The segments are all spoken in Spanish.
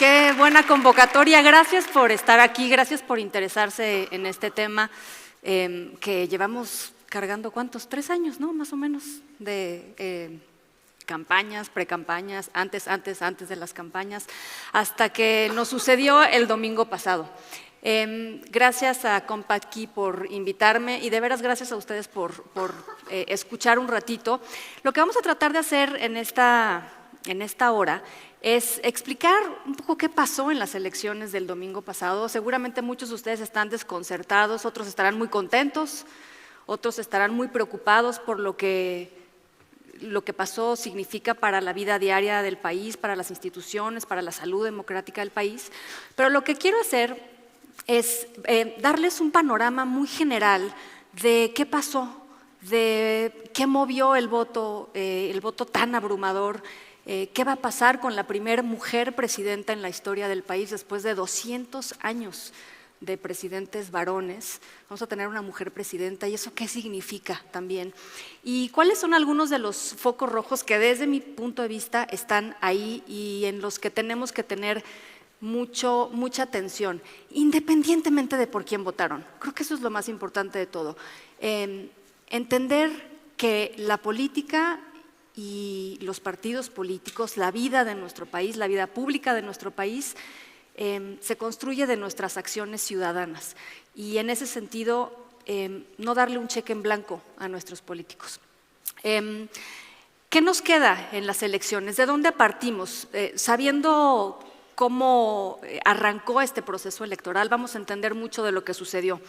Qué buena convocatoria. Gracias por estar aquí, gracias por interesarse en este tema que llevamos cargando, ¿cuántos? 3 años, ¿no? Más o menos, de campañas, precampañas, antes de las campañas, hasta que nos sucedió el domingo pasado. Gracias a Compact por invitarme y de veras gracias a ustedes por escuchar un ratito. Lo que vamos a tratar de hacer en esta hora es explicar un poco qué pasó en las elecciones del domingo pasado. Seguramente muchos de ustedes están desconcertados, otros estarán muy contentos, otros estarán muy preocupados por lo que pasó significa para la vida diaria del país, para las instituciones, para la salud democrática del país. Pero lo que quiero hacer es darles un panorama muy general de qué pasó, de qué movió el voto tan abrumador. ¿Qué va a pasar con la primera mujer presidenta en la historia del país después de 200 años de presidentes varones? Vamos a tener una mujer presidenta y eso qué significa también. ¿Y cuáles son algunos de los focos rojos que desde mi punto de vista están ahí y en los que tenemos que tener mucha atención, independientemente de por quién votaron? Creo que eso es lo más importante de todo. Entender que la política y los partidos políticos, la vida de nuestro país, la vida pública de nuestro país, se construye de nuestras acciones ciudadanas y en ese sentido no darle un cheque en blanco a nuestros políticos. ¿Qué nos queda en las elecciones? ¿De dónde partimos? Sabiendo cómo arrancó este proceso electoral, vamos a entender mucho de lo que sucedió.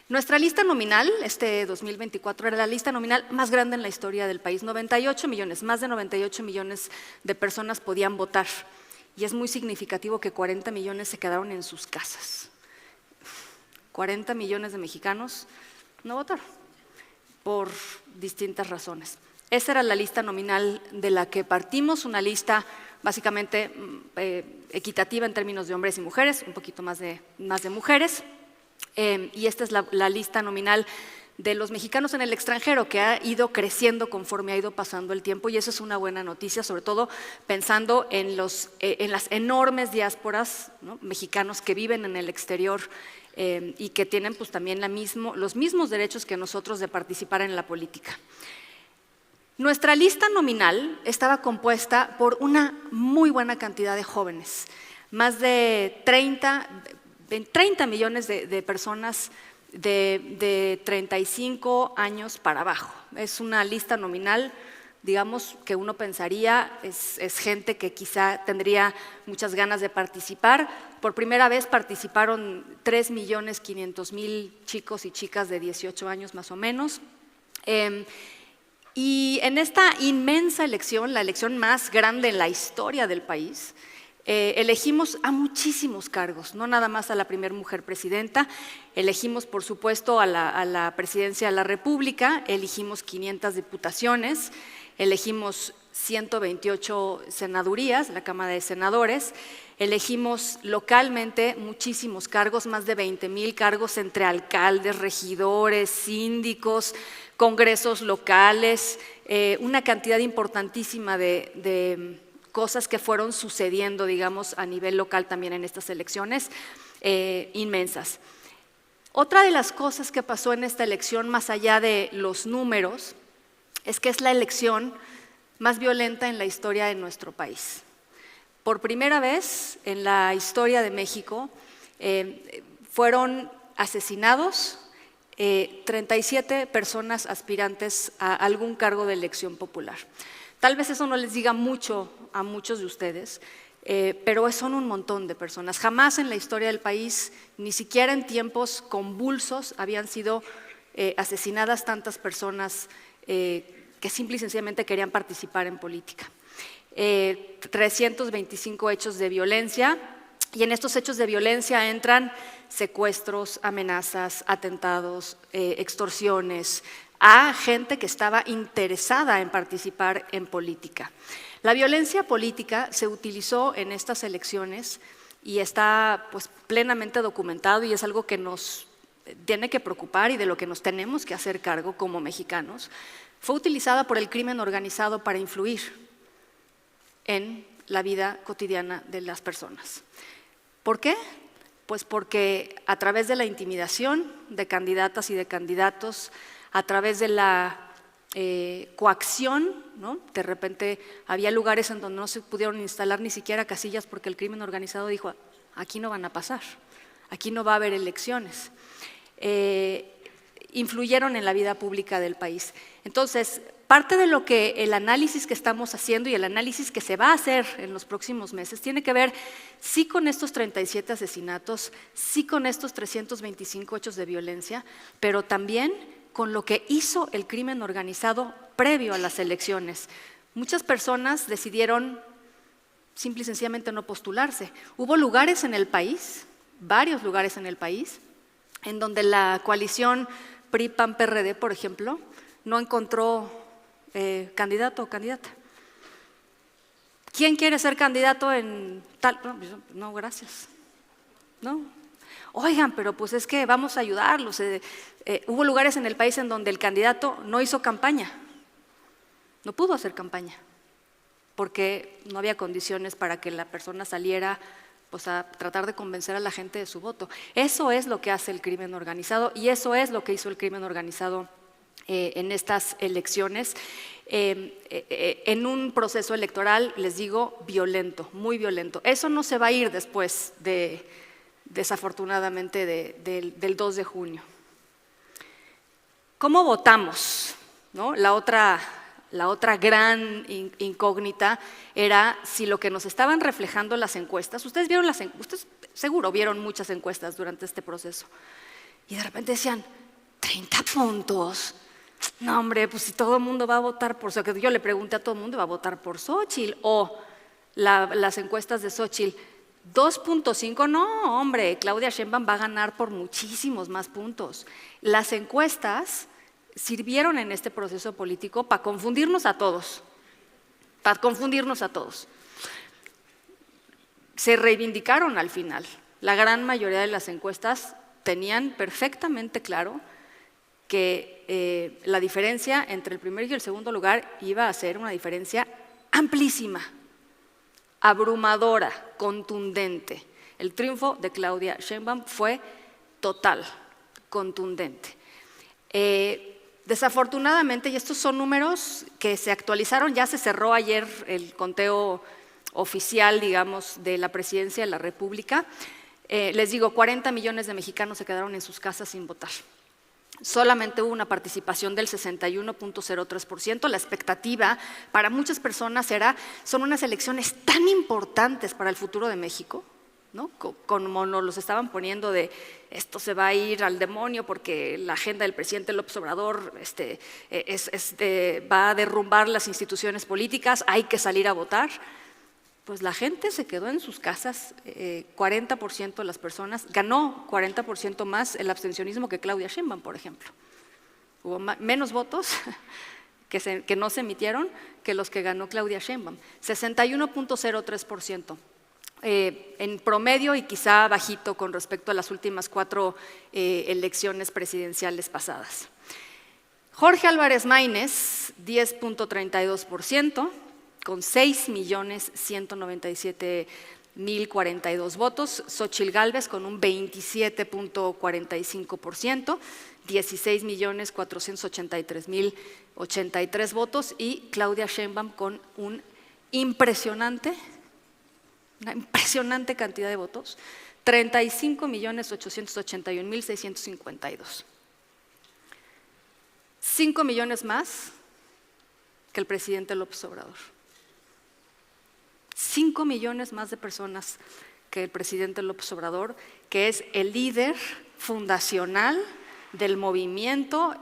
Nuestra lista nominal, este 2024, era la lista nominal más grande en la historia del país. 98 millones, más de 98 millones de personas podían votar. Y es muy significativo que 40 millones se quedaron en sus casas. 40 millones de mexicanos no votaron, por distintas razones. Esa era la lista nominal de la que partimos, una lista básicamente equitativa en términos de hombres y mujeres, un poquito más de mujeres. Y esta es la lista nominal de los mexicanos en el extranjero, que ha ido creciendo conforme ha ido pasando el tiempo, y eso es una buena noticia, sobre todo pensando en las enormes diásporas, ¿no?, mexicanos que viven en el exterior y que tienen pues también los mismos derechos que nosotros de participar en la política. Nuestra lista nominal estaba compuesta por una muy buena cantidad de jóvenes, más de 30 millones de personas de 35 años para abajo. Es una lista nominal, digamos, que uno pensaría es gente que quizá tendría muchas ganas de participar. Por primera vez participaron 3.500.000 chicos y chicas de 18 años más o menos. Y en esta inmensa elección, la elección más grande en la historia del país, elegimos a muchísimos cargos, no nada más a la primera mujer presidenta, elegimos por supuesto a la presidencia de la República, elegimos 500 diputaciones, elegimos 128 senadurías, la Cámara de Senadores, elegimos localmente muchísimos cargos, más de 20,000 cargos entre alcaldes, regidores, síndicos, congresos locales, una cantidad importantísima de cosas que fueron sucediendo, digamos, a nivel local también en estas elecciones, inmensas. Otra de las cosas que pasó en esta elección, más allá de los números, es que es la elección más violenta en la historia de nuestro país. Por primera vez en la historia de México fueron asesinados 37 personas aspirantes a algún cargo de elección popular. Tal vez eso no les diga mucho a muchos de ustedes, pero son un montón de personas. Jamás en la historia del país, ni siquiera en tiempos convulsos, habían sido asesinadas tantas personas que simple y sencillamente querían participar en política. 325 hechos de violencia, y en estos hechos de violencia entran secuestros, amenazas, atentados, extorsiones, a gente que estaba interesada en participar en política. La violencia política se utilizó en estas elecciones y está pues plenamente documentado y es algo que nos tiene que preocupar y de lo que nos tenemos que hacer cargo como mexicanos. Fue utilizada por el crimen organizado para influir en la vida cotidiana de las personas. ¿Por qué? Pues porque a través de la intimidación de candidatas y de candidatos, a través de la coacción, ¿no? De repente había lugares en donde no se pudieron instalar ni siquiera casillas porque el crimen organizado dijo, aquí no van a pasar, aquí no va a haber elecciones. Influyeron en la vida pública del país. Entonces, parte de lo que el análisis que estamos haciendo y el análisis que se va a hacer en los próximos meses tiene que ver sí con estos 37 asesinatos, sí con estos 325 hechos de violencia, pero también con lo que hizo el crimen organizado previo a las elecciones. Muchas personas decidieron simple y sencillamente no postularse. Hubo lugares en el país, varios lugares en el país, en donde la coalición PRI-PAN-PRD, por ejemplo, no encontró candidato o candidata. ¿Quién quiere ser candidato en tal? No, gracias. No. Oigan, pero pues es que vamos a ayudarlos. Hubo lugares en el país en donde el candidato no hizo campaña, no pudo hacer campaña, porque no había condiciones para que la persona saliera pues, a tratar de convencer a la gente de su voto. Eso es lo que hace el crimen organizado y eso es lo que hizo el crimen organizado en estas elecciones, en un proceso electoral, les digo, violento, muy violento. Eso no se va a ir después desafortunadamente, del 2 de junio. ¿Cómo votamos? ¿No? La otra gran incógnita era si lo que nos estaban reflejando las encuestas, ustedes seguro vieron muchas encuestas durante este proceso, y de repente decían, 30 puntos, no hombre, pues si todo el mundo va a votar por, o sea, que yo le pregunté a todo el mundo, va a votar por Xóchitl, o las encuestas de Xóchitl, 2.5, no hombre, Claudia Sheinbaum va a ganar por muchísimos más puntos. Las encuestas sirvieron en este proceso político para confundirnos a todos, Se reivindicaron al final. La gran mayoría de las encuestas tenían perfectamente claro que la diferencia entre el primer y el segundo lugar iba a ser una diferencia amplísima, abrumadora, contundente. El triunfo de Claudia Sheinbaum fue total, contundente. Desafortunadamente, y estos son números que se actualizaron, ya se cerró ayer el conteo oficial, digamos, de la Presidencia de la República. Les digo, 40 millones de mexicanos se quedaron en sus casas sin votar. Solamente hubo una participación del 61.03%. La expectativa para muchas personas son unas elecciones tan importantes para el futuro de México, ¿no? Como nos los estaban poniendo de esto se va a ir al demonio porque la agenda del presidente López Obrador va a derrumbar las instituciones políticas, hay que salir a votar. Pues la gente se quedó en sus casas, 40% de las personas, ganó 40% más el abstencionismo que Claudia Sheinbaum, por ejemplo. Hubo menos votos que no se emitieron que los que ganó Claudia Sheinbaum, 61.03%. En promedio y quizá bajito con respecto a las últimas 4 elecciones presidenciales pasadas. Jorge Álvarez Maínez, 10.32%, con 6.197.042 votos. Xóchitl Gálvez con un 27.45%, 16.483.083 votos, y Claudia Sheinbaum con una impresionante cantidad de votos, 35.881.652. 5 millones más que el presidente López Obrador. 5 millones más de personas que el presidente López Obrador, que es el líder fundacional del movimiento,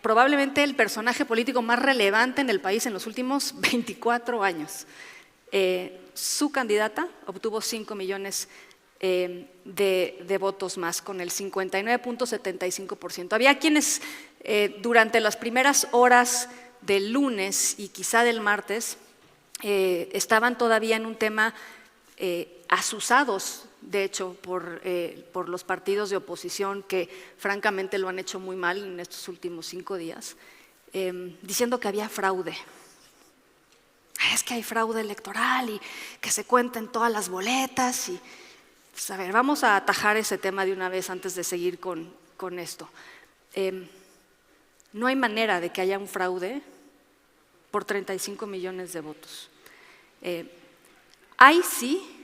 probablemente el personaje político más relevante en el país en los últimos 24 años. Su candidata obtuvo 5 millones de votos más, con el 59.75%. Había quienes durante las primeras horas del lunes y quizá del martes estaban todavía en un tema asusados, de hecho, por los partidos de oposición que francamente lo han hecho muy mal en estos últimos 5 días, diciendo que había fraude. es que hay fraude electoral y que se cuenten todas las boletas. Y, pues, a ver, vamos a atajar ese tema de una vez antes de seguir con esto. No hay manera de que haya un fraude por 35 millones de votos. Hay sí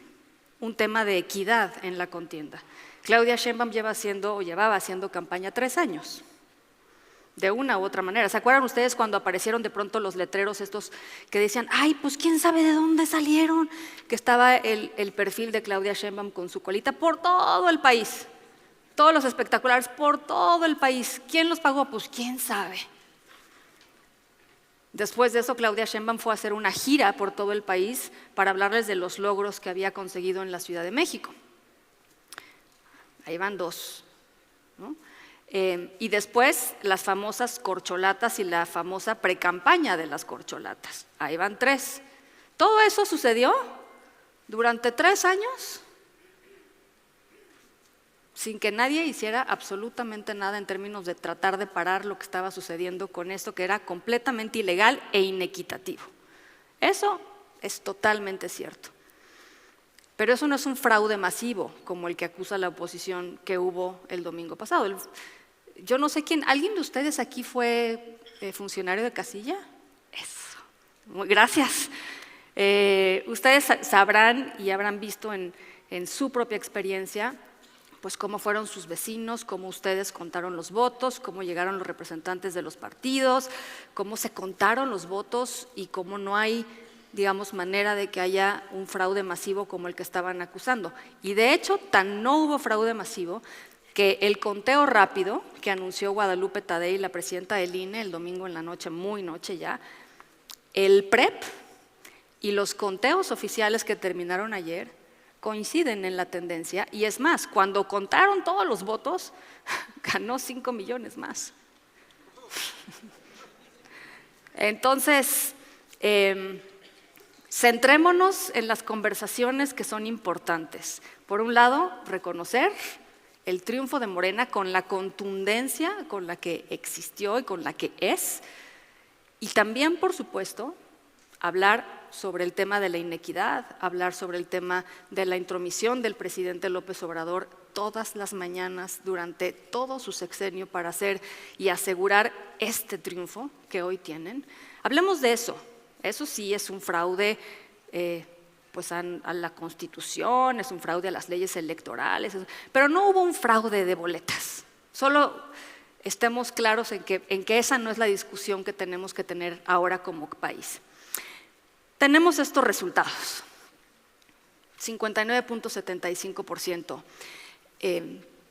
un tema de equidad en la contienda. Claudia Sheinbaum llevaba haciendo campaña 3 años, de una u otra manera. ¿Se acuerdan ustedes cuando aparecieron de pronto los letreros estos que decían, ay, pues quién sabe de dónde salieron? Que estaba el perfil de Claudia Sheinbaum con su colita por todo el país, todos los espectaculares por todo el país. ¿Quién los pagó? Pues quién sabe. Después de eso, Claudia Sheinbaum fue a hacer una gira por todo el país para hablarles de los logros que había conseguido en la Ciudad de México. Ahí van 2, ¿no? Y después las famosas corcholatas y la famosa precampaña de las corcholatas. Ahí van 3. Todo eso sucedió durante 3 años sin que nadie hiciera absolutamente nada en términos de tratar de parar lo que estaba sucediendo con esto, que era completamente ilegal e inequitativo. Eso es totalmente cierto. Pero eso no es un fraude masivo como el que acusa la oposición que hubo el domingo pasado. Yo no sé quién, ¿alguien de ustedes aquí fue funcionario de casilla? Eso, gracias. Ustedes sabrán y habrán visto en su propia experiencia pues cómo fueron sus vecinos, cómo ustedes contaron los votos, cómo llegaron los representantes de los partidos, cómo se contaron los votos y cómo no hay, digamos, manera de que haya un fraude masivo como el que estaban acusando. Y de hecho, tan no hubo fraude masivo que el conteo rápido que anunció Guadalupe Tadei, la presidenta del INE, el domingo en la noche, muy noche ya, el PREP y los conteos oficiales que terminaron ayer coinciden en la tendencia, y es más, cuando contaron todos los votos, ganó 5 millones más. Entonces, centrémonos en las conversaciones que son importantes. Por un lado, reconocer el triunfo de Morena con la contundencia con la que existió y con la que es, y también, por supuesto, hablar sobre el tema de la inequidad, hablar sobre el tema de la intromisión del presidente López Obrador todas las mañanas durante todo su sexenio para hacer y asegurar este triunfo que hoy tienen. Hablemos de eso. Eso sí es un fraude pues a la Constitución, es un fraude a las leyes electorales, pero no hubo un fraude de boletas. Solo estemos claros en que esa no es la discusión que tenemos que tener ahora como país. Tenemos estos resultados: 59.75%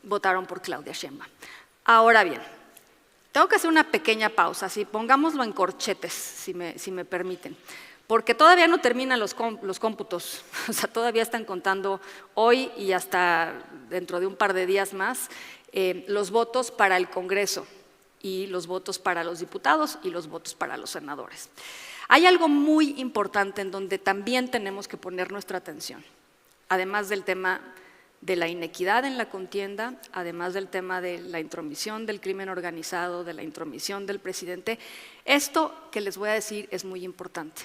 votaron por Claudia Sheinbaum. Ahora bien, tengo que hacer una pequeña pausa, pongámoslo en corchetes, si me permiten, porque todavía no terminan los cómputos, o sea, todavía están contando hoy y hasta dentro de un par de días más los votos para el Congreso y los votos para los diputados y los votos para los senadores. Hay algo muy importante en donde también tenemos que poner nuestra atención, además del tema de la inequidad en la contienda, además del tema de la intromisión del crimen organizado, de la intromisión del presidente. Esto que les voy a decir es muy importante.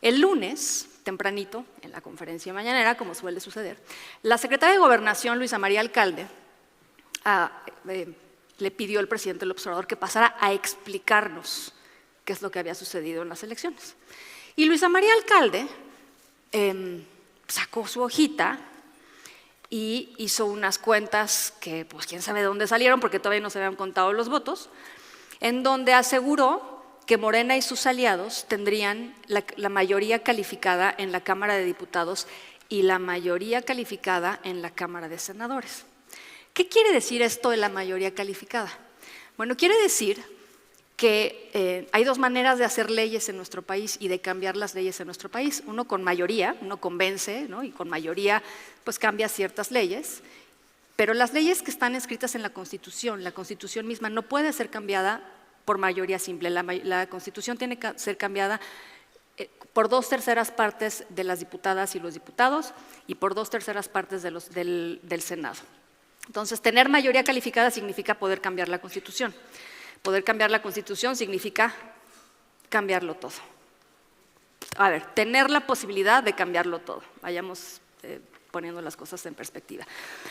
El lunes, tempranito, en la conferencia mañanera, como suele suceder, la secretaria de Gobernación, Luisa María Alcalde, le pidió al presidente López Obrador que pasara a explicarnos qué es lo que había sucedido en las elecciones. Y Luisa María Alcalde sacó su hojita y hizo unas cuentas que pues quién sabe de dónde salieron, porque todavía no se habían contado los votos, en donde aseguró que Morena y sus aliados tendrían la mayoría calificada en la Cámara de Diputados y la mayoría calificada en la Cámara de Senadores. ¿Qué quiere decir esto de la mayoría calificada? Bueno, quiere decir que hay 2 maneras de hacer leyes en nuestro país y de cambiar las leyes en nuestro país. Uno con mayoría, uno convence, ¿no? Y con mayoría pues cambia ciertas leyes, pero las leyes que están escritas en la Constitución misma no puede ser cambiada por mayoría simple. La Constitución tiene que ser cambiada por 2/3 partes de las diputadas y los diputados y por 2/3 partes del Senado. Entonces, tener mayoría calificada significa poder cambiar la Constitución. Poder cambiar la Constitución significa cambiarlo todo. tener la posibilidad de cambiarlo todo. Vayamos poniendo las cosas en perspectiva.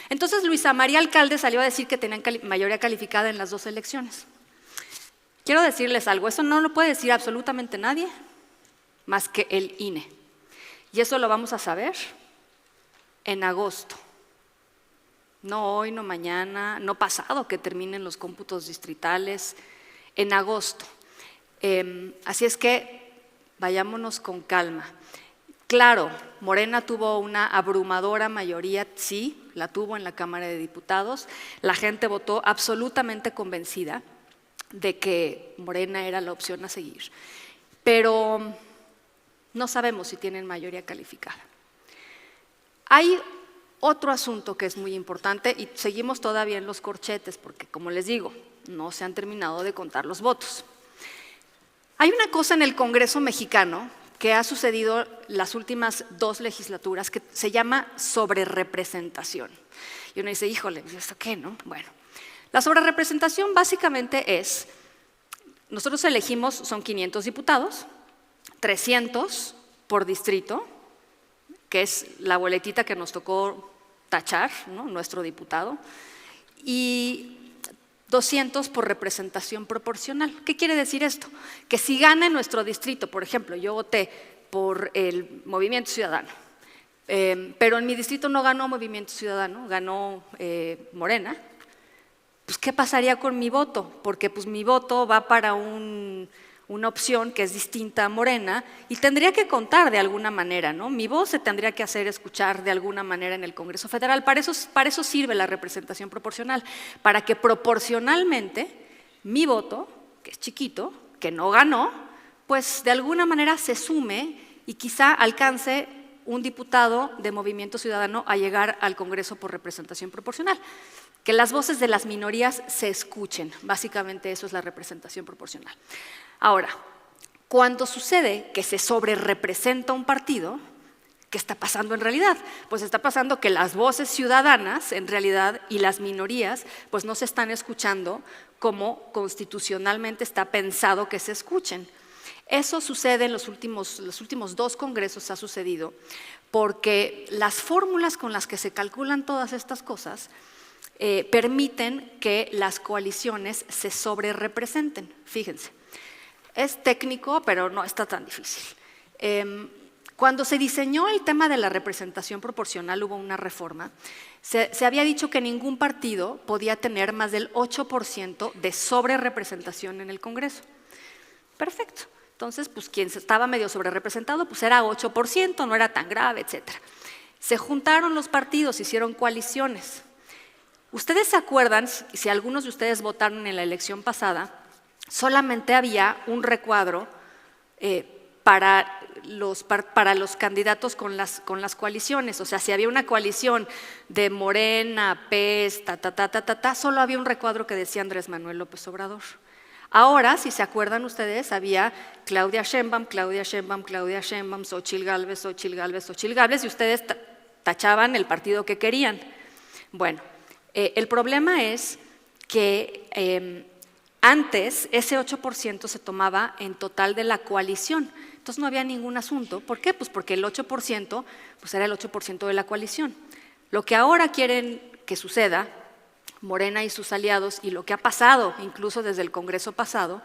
Entonces Luisa María Alcalde salió a decir que tenían mayoría calificada en las 2 elecciones. Quiero decirles algo, eso no lo puede decir absolutamente nadie más que el INE. Y eso lo vamos a saber en agosto. No hoy, no mañana, no pasado que terminen los cómputos distritales, en agosto. Así es que vayámonos con calma. Claro, Morena tuvo una abrumadora mayoría, sí, la tuvo en la Cámara de Diputados. La gente votó absolutamente convencida de que Morena era la opción a seguir. Pero no sabemos si tienen mayoría calificada. Hay otro asunto que es muy importante y seguimos todavía en los corchetes porque, como les digo, no se han terminado de contar los votos. Hay una cosa en el Congreso mexicano que ha sucedido las últimas 2 legislaturas que se llama sobrerepresentación. Y uno dice, híjole, ¿esto qué, no? Bueno, la sobrerepresentación básicamente es, nosotros elegimos, son 500 diputados, 300 por distrito, que es la boletita que nos tocó tachar, ¿no? Nuestro diputado, y 200 por representación proporcional. ¿Qué quiere decir esto? Que si gana en nuestro distrito, por ejemplo, yo voté por el Movimiento Ciudadano, pero en mi distrito no ganó Movimiento Ciudadano, ganó Morena, pues ¿qué pasaría con mi voto? Porque pues mi voto va para una opción que es distinta a Morena y tendría que contar de alguna manera, ¿no? Mi voz se tendría que hacer escuchar de alguna manera en el Congreso Federal. Para eso sirve la representación proporcional, para que proporcionalmente mi voto, que es chiquito, que no ganó, pues de alguna manera se sume y quizá alcance un diputado de Movimiento Ciudadano a llegar al Congreso por representación proporcional. Que las voces de las minorías se escuchen, básicamente eso es la representación proporcional. Ahora, cuando sucede que se sobrerepresenta un partido, ¿qué está pasando en realidad? Pues está pasando que las voces ciudadanas, en realidad, y las minorías, pues no se están escuchando como constitucionalmente está pensado que se escuchen. Eso sucede en los últimos 2 congresos, ha sucedido, porque las fórmulas con las que se calculan todas estas cosas permiten que las coaliciones se sobrerepresenten. Fíjense, es técnico, pero no está tan difícil. Cuando se diseñó el tema de la representación proporcional, hubo una reforma, se había dicho que ningún partido podía tener más del 8% de sobrerepresentación en el Congreso. Perfecto. Entonces, pues quien estaba medio sobrerepresentado, pues era 8%, no era tan grave, etc. Se juntaron los partidos, hicieron coaliciones. Ustedes se acuerdan, si algunos de ustedes votaron en la elección pasada, solamente había un recuadro para los candidatos con las coaliciones. O sea, si había una coalición de Morena, PES, solo había un recuadro que decía Andrés Manuel López Obrador. Ahora, si se acuerdan ustedes, había Claudia Sheinbaum, Xóchitl Gálvez, y ustedes tachaban el partido que querían. Bueno, el problema es que antes ese 8% se tomaba en total de la coalición, entonces no había ningún asunto. ¿Por qué? Pues porque el 8% pues era el 8% de la coalición. Lo que ahora quieren que suceda, Morena y sus aliados, y lo que ha pasado incluso desde el Congreso pasado,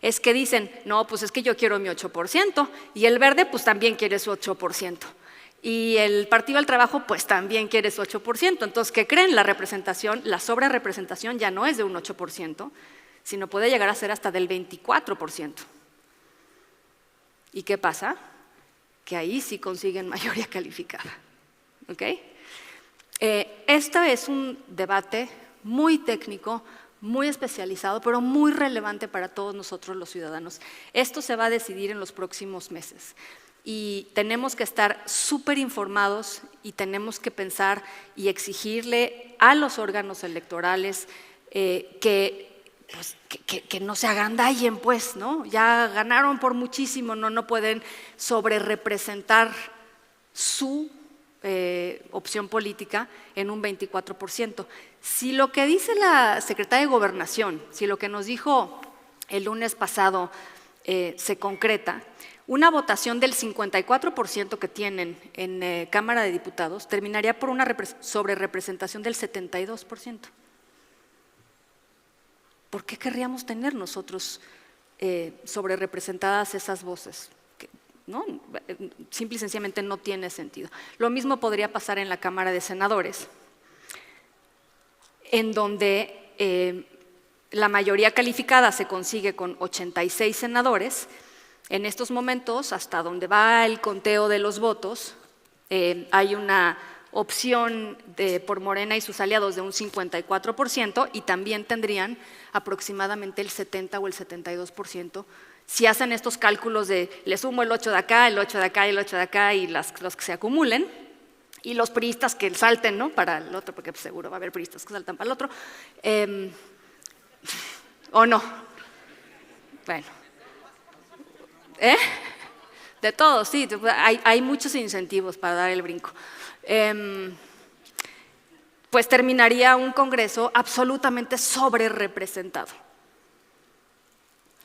es que dicen, no, pues es que yo quiero mi 8%, y el Verde pues también quiere su 8%. Y el Partido del Trabajo pues también quiere su 8%. Entonces, ¿qué creen? La sobrerepresentación ya no es de un 8%, sino puede llegar a ser hasta del 24%. ¿Y qué pasa? Que ahí sí consiguen mayoría calificada. ¿Ok? Esto es un debate muy técnico, muy especializado, pero muy relevante para todos nosotros los ciudadanos. Esto se va a decidir en los próximos meses. Y tenemos que estar súper informados y tenemos que pensar y exigirle a los órganos electorales que no se agandallen, pues, ¿no? Ya ganaron por muchísimo, no pueden sobrerepresentar su opción política en un 24%. Si lo que dice la secretaria de Gobernación, si lo que nos dijo el lunes pasado se concreta, Una votación del 54% que tienen en Cámara de Diputados terminaría por una sobrerepresentación del 72%. ¿Por qué querríamos tener nosotros sobrerepresentadas esas voces? ¿No? Simple y sencillamente no tiene sentido. Lo mismo podría pasar en la Cámara de Senadores, en donde la mayoría calificada se consigue con 86 senadores. En estos momentos, hasta donde va el conteo de los votos, hay una opción por Morena y sus aliados de un 54% y también tendrían aproximadamente el 70 o el 72%. Si hacen estos cálculos de le sumo el 8 de acá, el 8 de acá y el 8 de acá y los que se acumulen, y los priistas que salten, ¿no?, para el otro, porque seguro va a haber priistas que saltan para el otro, ¿o no? Bueno. De todo, sí, hay muchos incentivos para dar el brinco. Pues terminaría un Congreso absolutamente sobrerepresentado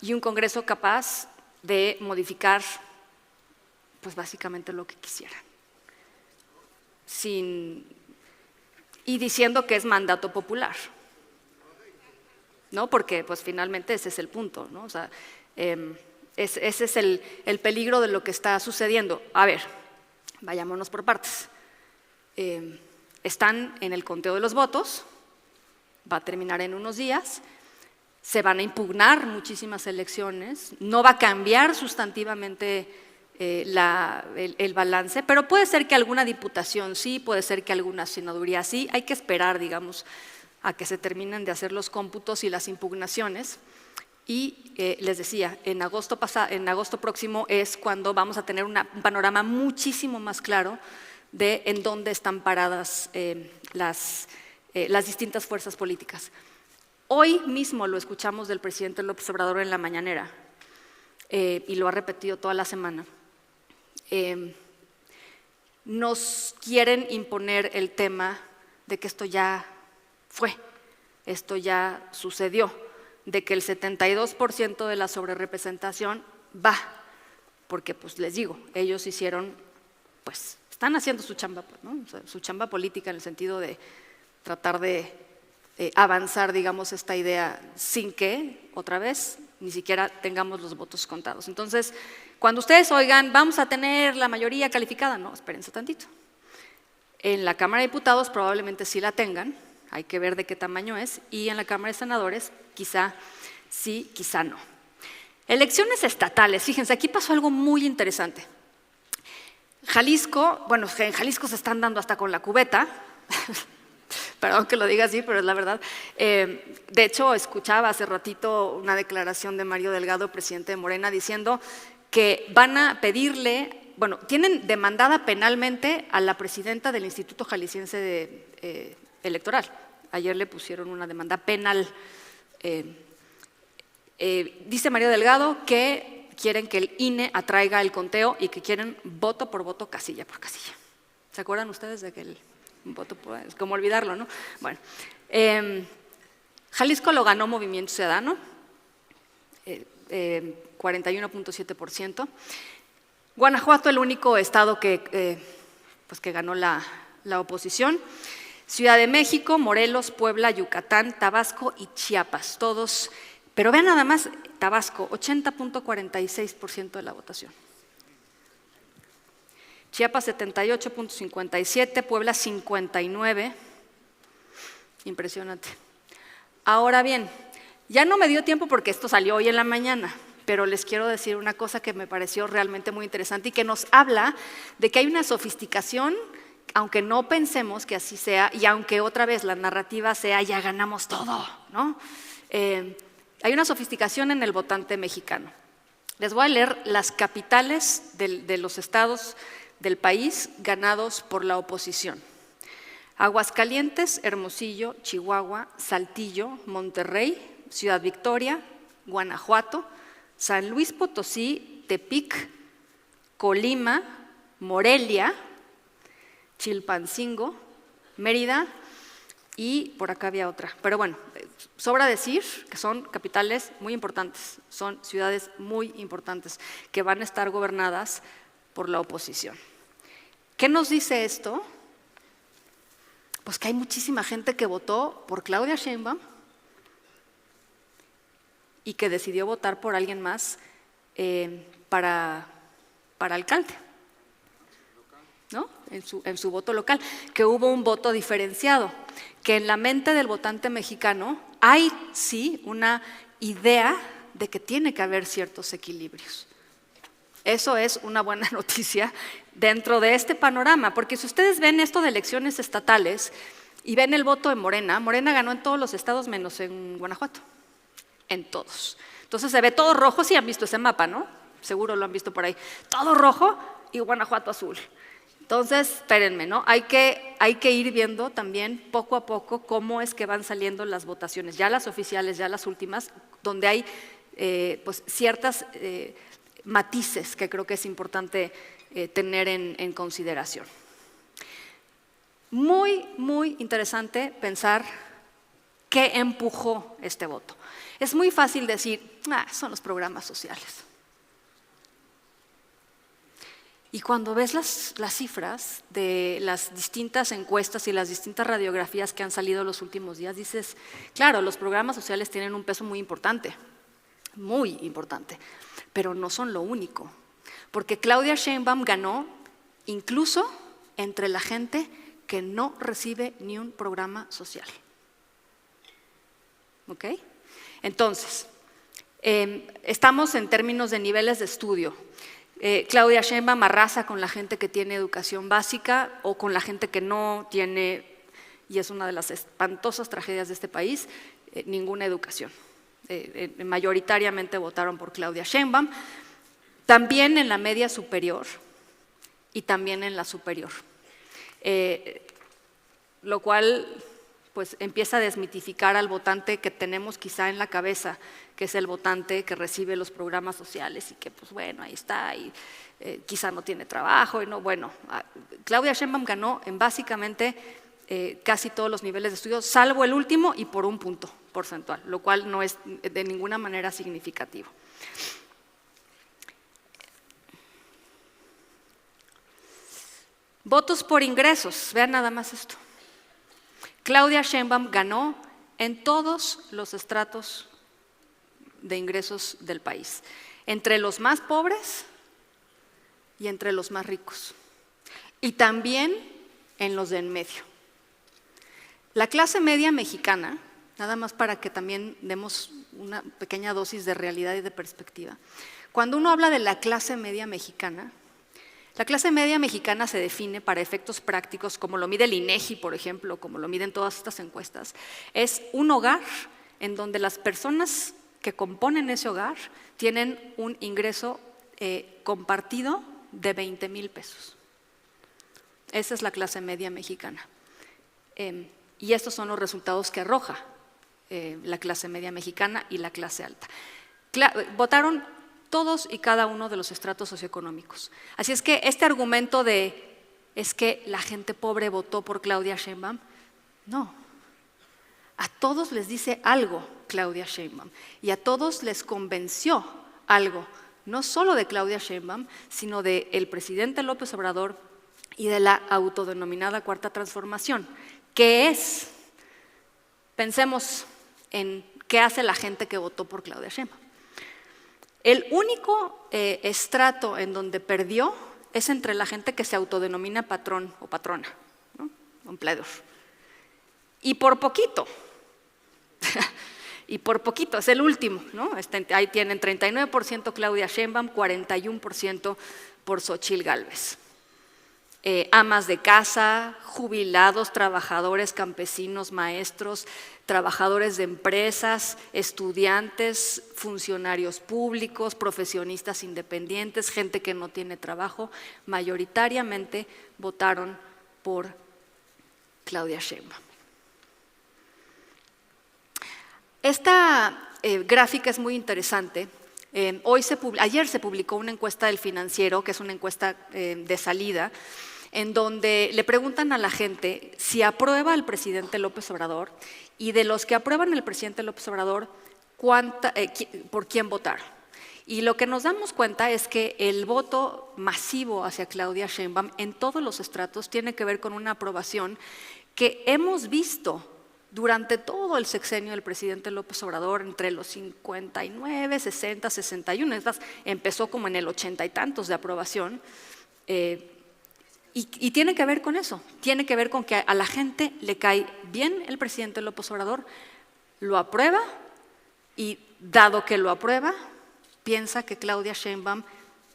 y un Congreso capaz de modificar, pues básicamente lo que quisieran, y diciendo que es mandato popular, ¿no? Porque pues finalmente ese es el punto, ¿no? O sea, ese es el peligro de lo que está sucediendo. A ver, vayámonos por partes. Están en el conteo de los votos, va a terminar en unos días, se van a impugnar muchísimas elecciones, no va a cambiar sustantivamente el balance, pero puede ser que alguna diputación sí, puede ser que alguna senaduría sí, hay que esperar, digamos, a que se terminen de hacer los cómputos y las impugnaciones. Y les decía, en agosto próximo es cuando vamos a tener un panorama muchísimo más claro de en dónde están paradas las distintas fuerzas políticas. Hoy mismo lo escuchamos del presidente López Obrador en la mañanera, y lo ha repetido toda la semana. Nos quieren imponer el tema de que esto ya fue, esto ya sucedió, de que el 72% de la sobrerepresentación va, porque pues les digo, ellos hicieron, pues están haciendo su chamba, ¿no? O sea, su chamba política en el sentido de tratar de avanzar, digamos, esta idea sin que, otra vez, ni siquiera tengamos los votos contados. Entonces, cuando ustedes oigan, vamos a tener la mayoría calificada, no, espérense tantito. En la Cámara de Diputados probablemente sí la tengan, hay que ver de qué tamaño es, y en la Cámara de Senadores quizá sí, quizá no. Elecciones estatales, fíjense, aquí pasó algo muy interesante. Jalisco, bueno, en Jalisco se están dando hasta con la cubeta, perdón que lo diga así, pero es la verdad. De hecho, escuchaba hace ratito una declaración de Mario Delgado, presidente de Morena, diciendo que van a pedirle, bueno, tienen demandada penalmente a la presidenta del Instituto Jalisciense Electoral. Ayer le pusieron una demanda penal. Dice Mario Delgado que quieren que el INE atraiga el conteo y que quieren voto por voto, casilla por casilla. ¿Se acuerdan ustedes de que el voto por, es como olvidarlo, ¿no? Bueno, Jalisco lo ganó Movimiento Ciudadano, 41.7%. Guanajuato, el único estado que ganó la oposición. Ciudad de México, Morelos, Puebla, Yucatán, Tabasco y Chiapas, todos. Pero vean nada más, Tabasco, 80.46% de la votación. Chiapas, 78.57%, Puebla, 59%. Impresionante. Ahora bien, ya no me dio tiempo porque esto salió hoy en la mañana, pero les quiero decir una cosa que me pareció realmente muy interesante y que nos habla de que hay una sofisticación, aunque no pensemos que así sea, y aunque otra vez la narrativa sea ya ganamos todo, ¿no? Hay una sofisticación en el votante mexicano. Les voy a leer las capitales de los estados del país ganados por la oposición. Aguascalientes, Hermosillo, Chihuahua, Saltillo, Monterrey, Ciudad Victoria, Guanajuato, San Luis Potosí, Tepic, Colima, Morelia, Chilpancingo, Mérida, y por acá había otra. Pero bueno, sobra decir que son capitales muy importantes, son ciudades muy importantes que van a estar gobernadas por la oposición. ¿Qué nos dice esto? Pues que hay muchísima gente que votó por Claudia Sheinbaum y que decidió votar por alguien más para alcalde, ¿no? En su voto local, que hubo un voto diferenciado, que en la mente del votante mexicano hay sí una idea de que tiene que haber ciertos equilibrios. Eso es una buena noticia dentro de este panorama, porque si ustedes ven esto de elecciones estatales y ven el voto de Morena, Morena ganó en todos los estados menos en Guanajuato, en todos. Entonces se ve todo rojo, sí han visto ese mapa, ¿no? Seguro lo han visto por ahí. Todo rojo y Guanajuato azul. Entonces, espérenme, ¿no? Hay que ir viendo también poco a poco cómo es que van saliendo las votaciones, ya las oficiales, ya las últimas, donde hay pues ciertas matices que creo que es importante tener en consideración. Muy, muy interesante pensar qué empujó este voto. Es muy fácil decir, son los programas sociales. Y cuando ves las cifras de las distintas encuestas y las distintas radiografías que han salido los últimos días, dices, claro, los programas sociales tienen un peso muy importante, pero no son lo único. Porque Claudia Sheinbaum ganó incluso entre la gente que no recibe ni un programa social. ¿Ok? Entonces, estamos en términos de niveles de estudio. Claudia Sheinbaum arrasa con la gente que tiene educación básica o con la gente que no tiene, y es una de las espantosas tragedias de este país, ninguna educación. Mayoritariamente votaron por Claudia Sheinbaum, también en la media superior y también en la superior, lo cual pues empieza a desmitificar al votante que tenemos quizá en la cabeza, que es el votante que recibe los programas sociales y que pues bueno, ahí está, y quizá no tiene trabajo, y no, bueno, Claudia Sheinbaum ganó en básicamente casi todos los niveles de estudio, salvo el último y por un punto porcentual, lo cual no es de ninguna manera significativo. Votos por ingresos, vean nada más esto. Claudia Sheinbaum ganó en todos los estratos de ingresos del país, entre los más pobres y entre los más ricos, y también en los de en medio. La clase media mexicana, nada más para que también demos una pequeña dosis de realidad y de perspectiva, cuando uno habla de la clase media mexicana se define para efectos prácticos, como lo mide el INEGI, por ejemplo, como lo miden todas estas encuestas, es un hogar en donde las personas que componen ese hogar tienen un ingreso compartido de 20,000 pesos. Esa es la clase media mexicana. Y estos son los resultados que arroja la clase media mexicana y la clase alta. Votaron todos y cada uno de los estratos socioeconómicos. Así es que este argumento de es que la gente pobre votó por Claudia Sheinbaum, no. A todos les dice algo Claudia Sheinbaum y a todos les convenció algo, no solo de Claudia Sheinbaum, sino del presidente López Obrador y de la autodenominada Cuarta Transformación, que es, pensemos en qué hace la gente que votó por Claudia Sheinbaum. El único estrato en donde perdió es entre la gente que se autodenomina patrón o patrona, ¿no? Empleador. Y por poquito, es el último, ¿no? Ahí tienen 39% Claudia Sheinbaum, 41% por Xochitl Gálvez. Amas de casa, jubilados, trabajadores, campesinos, maestros, trabajadores de empresas, estudiantes, funcionarios públicos, profesionistas independientes, gente que no tiene trabajo, mayoritariamente votaron por Claudia Sheinbaum. Esta gráfica es muy interesante. Ayer se publicó una encuesta del Financiero, que es una encuesta de salida, en donde le preguntan a la gente si aprueba al presidente López Obrador y de los que aprueban al presidente López Obrador, por quién votar. Y lo que nos damos cuenta es que el voto masivo hacia Claudia Sheinbaum en todos los estratos tiene que ver con una aprobación que hemos visto durante todo el sexenio del presidente López Obrador, entre los 59, 60, 61, empezó como en el 80 y tantos de aprobación, y tiene que ver con eso, tiene que ver con que a la gente le cae bien el presidente López Obrador, lo aprueba y dado que lo aprueba, piensa que Claudia Sheinbaum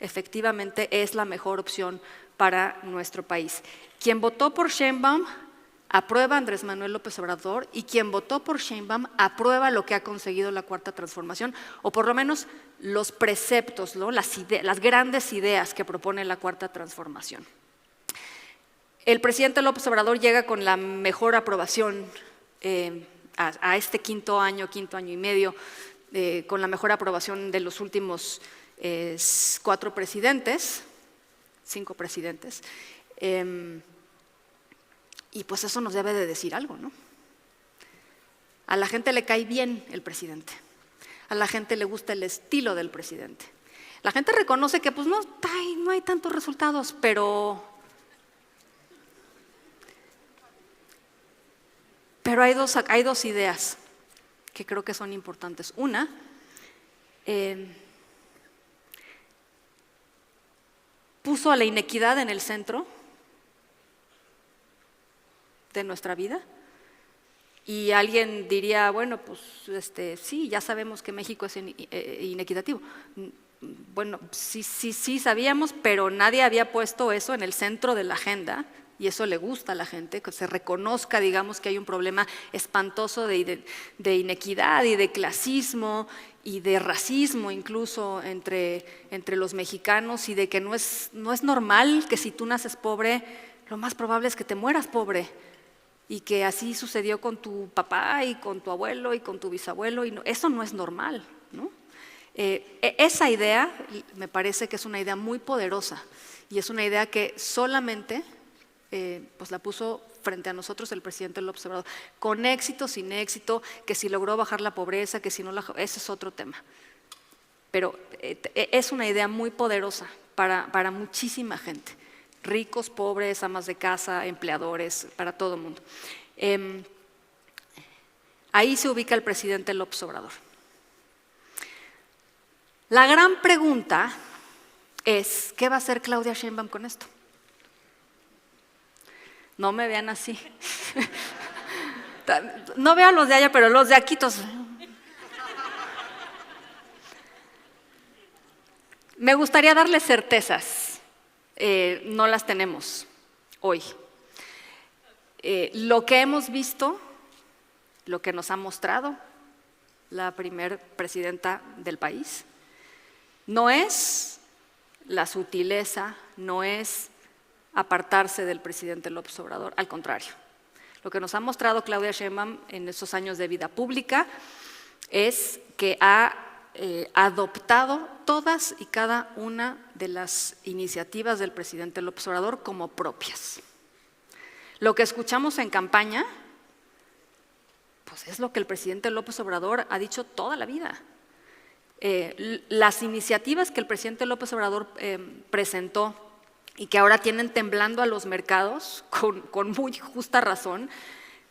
efectivamente es la mejor opción para nuestro país. Quien votó por Sheinbaum aprueba a Andrés Manuel López Obrador y quien votó por Sheinbaum aprueba lo que ha conseguido la Cuarta Transformación, o por lo menos los preceptos, ¿no? las grandes ideas que propone la Cuarta Transformación. El presidente López Obrador llega con la mejor aprobación a este quinto año y medio, con la mejor aprobación de los últimos 5 presidentes. Y pues eso nos debe de decir algo, ¿no? A la gente le cae bien el presidente, a la gente le gusta el estilo del presidente. La gente reconoce que pues no hay tantos resultados, pero hay dos ideas que creo que son importantes. Una, puso a la inequidad en el centro de nuestra vida, y alguien diría, bueno, pues sí, ya sabemos que México es inequitativo. Bueno, sí sabíamos, pero nadie había puesto eso en el centro de la agenda, y eso le gusta a la gente, que se reconozca, digamos, que hay un problema espantoso de inequidad y de clasismo y de racismo incluso entre los mexicanos, y de que no es normal que si tú naces pobre, lo más probable es que te mueras pobre, y que así sucedió con tu papá y con tu abuelo y con tu bisabuelo, y eso no es normal, ¿no? Esa idea me parece que es una idea muy poderosa, y es una idea que solamente pues la puso frente a nosotros el presidente López Obrador, con éxito, sin éxito, que si logró bajar la pobreza, que si no, ese es otro tema. Pero es una idea muy poderosa para muchísima gente, ricos, pobres, amas de casa, empleadores, para todo el mundo. Ahí se ubica el presidente López Obrador. La gran pregunta es, ¿qué va a hacer Claudia Sheinbaum con esto? No me vean así. No veo a los de allá, pero los de aquí todos. Me gustaría darles certezas, no las tenemos hoy. Lo que hemos visto, lo que nos ha mostrado la primer presidenta del país, no es la sutileza, no es apartarse del presidente López Obrador, al contrario. Lo que nos ha mostrado Claudia Sheinbaum en esos años de vida pública es que ha adoptado todas y cada una de las iniciativas del presidente López Obrador como propias. Lo que escuchamos en campaña, pues es lo que el presidente López Obrador ha dicho toda la vida. Las iniciativas que el presidente López Obrador presentó y que ahora tienen temblando a los mercados con muy justa razón,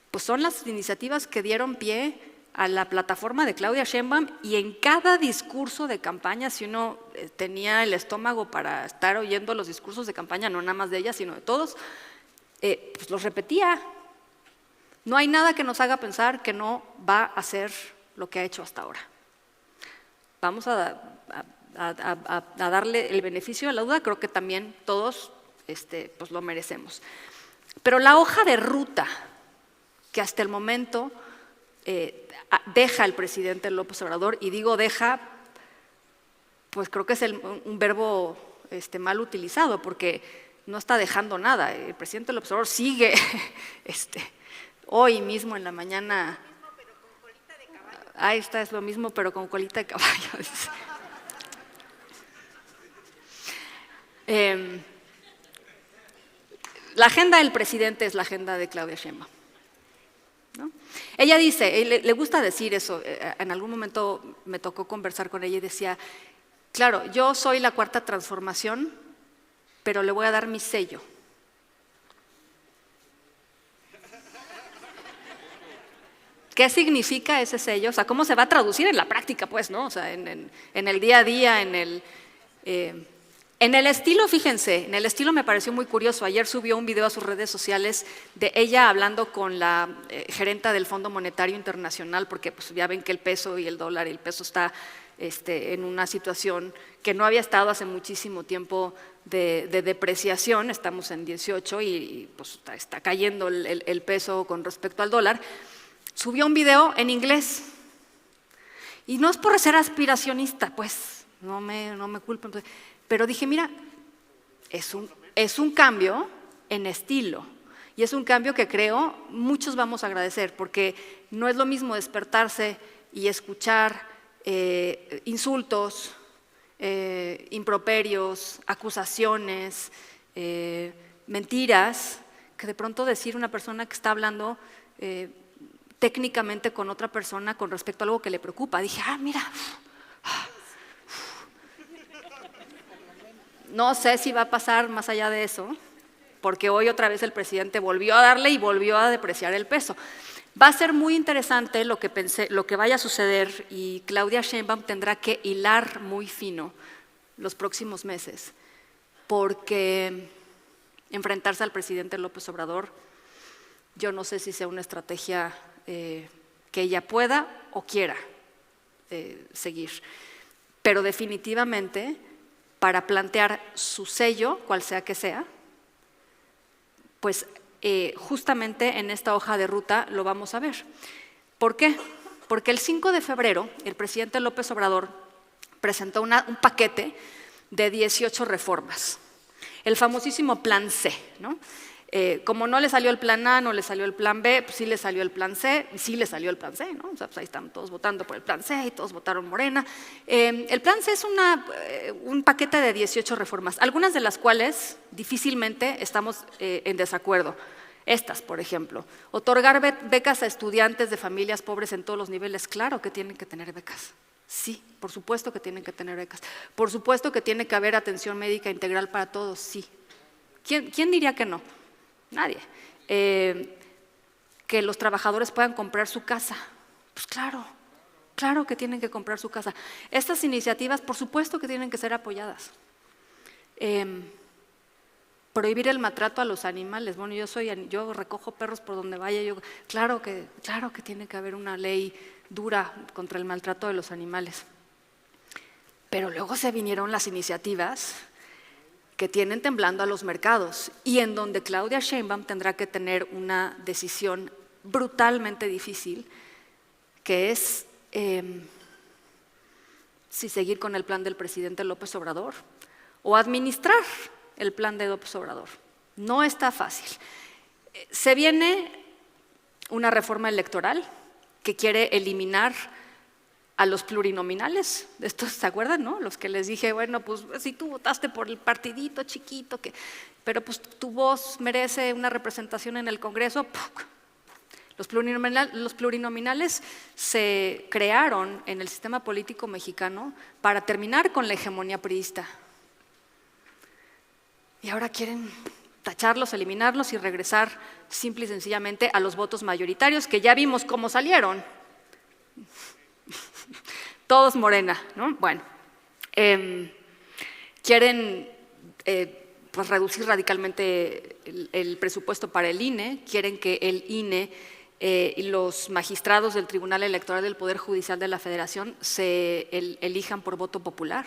pues son las iniciativas que dieron pie a la plataforma de Claudia Sheinbaum, y en cada discurso de campaña, si uno tenía el estómago para estar oyendo los discursos de campaña, no nada más de ella, sino de todos, pues los repetía. No hay nada que nos haga pensar que no va a hacer lo que ha hecho hasta ahora. Vamos a darle el beneficio de la duda, creo que también todos pues lo merecemos. Pero la hoja de ruta que hasta el momento deja el presidente López Obrador, y digo deja, pues creo que es un verbo mal utilizado, porque no está dejando nada. El presidente López Obrador sigue hoy mismo en la mañana. Ahí está, es lo mismo, pero con colita de caballo. La agenda del presidente es la agenda de Claudia Sheinbaum, ¿no? Ella dice, le gusta decir eso, en algún momento me tocó conversar con ella y decía, claro, yo soy la cuarta transformación, pero le voy a dar mi sello. ¿Qué significa ese sello? O sea, ¿cómo se va a traducir en la práctica, pues, no? O sea, en el día a día, en el estilo, fíjense, en el estilo me pareció muy curioso. Ayer subió un video a sus redes sociales de ella hablando con la gerenta del Fondo Monetario Internacional, porque pues, ya ven que el peso y el dólar, el peso está en una situación que no había estado hace muchísimo tiempo de depreciación. Estamos en 18 y pues, está cayendo el peso con respecto al dólar. Subió un video en inglés. Y no es por ser aspiracionista, pues, no me culpen. Pero dije, mira, es un cambio en estilo. Y es un cambio que creo muchos vamos a agradecer, porque no es lo mismo despertarse y escuchar insultos, improperios, acusaciones, mentiras, que de pronto decir una persona que está hablando técnicamente con otra persona con respecto a algo que le preocupa. Dije, mira, no sé si va a pasar más allá de eso, porque hoy otra vez el presidente volvió a darle y volvió a depreciar el peso. Va a ser muy interesante lo que vaya a suceder, y Claudia Sheinbaum tendrá que hilar muy fino los próximos meses, porque enfrentarse al presidente López Obrador, yo no sé si sea una estrategia que ella pueda o quiera seguir, pero definitivamente para plantear su sello, cual sea que sea, pues justamente en esta hoja de ruta lo vamos a ver. ¿Por qué? Porque el 5 de febrero el presidente López Obrador presentó un paquete de 18 reformas, el famosísimo Plan C, ¿no? Como no le salió el plan A, no le salió el plan B, pues sí le salió el plan C, y sí le salió el plan C, ¿no? O sea, pues ahí están todos votando por el plan C y todos votaron Morena. El plan C es un paquete de 18 reformas, algunas de las cuales difícilmente estamos en desacuerdo. Estas, por ejemplo, otorgar becas a estudiantes de familias pobres en todos los niveles. Claro que tienen que tener becas. Sí, por supuesto que tienen que tener becas. Por supuesto que tiene que haber atención médica integral para todos, sí. ¿Quién diría que no? Nadie. Que los trabajadores puedan comprar su casa. Pues claro que tienen que comprar su casa. Estas iniciativas, por supuesto que tienen que ser apoyadas. Prohibir el maltrato a los animales. Bueno, yo recojo perros por donde vaya. Claro que tiene que haber una ley dura contra el maltrato de los animales. Pero luego se vinieron las iniciativas que tienen temblando a los mercados y en donde Claudia Sheinbaum tendrá que tener una decisión brutalmente difícil, que es si seguir con el plan del presidente López Obrador o administrar el plan de López Obrador. No está fácil. Se viene una reforma electoral que quiere eliminar a los plurinominales, estos, ¿se acuerdan, no? Los que les dije, bueno, pues si tú votaste por el partidito chiquito, pero pues tu voz merece una representación en el Congreso. ¡Puc! Los plurinominales se crearon en el sistema político mexicano para terminar con la hegemonía priista. Y ahora quieren tacharlos, eliminarlos y regresar simple y sencillamente a los votos mayoritarios, que ya vimos cómo salieron. Todos Morena, ¿no? Bueno, quieren pues reducir radicalmente el presupuesto para el INE, quieren que el INE y los magistrados del Tribunal Electoral del Poder Judicial de la Federación se elijan por voto popular.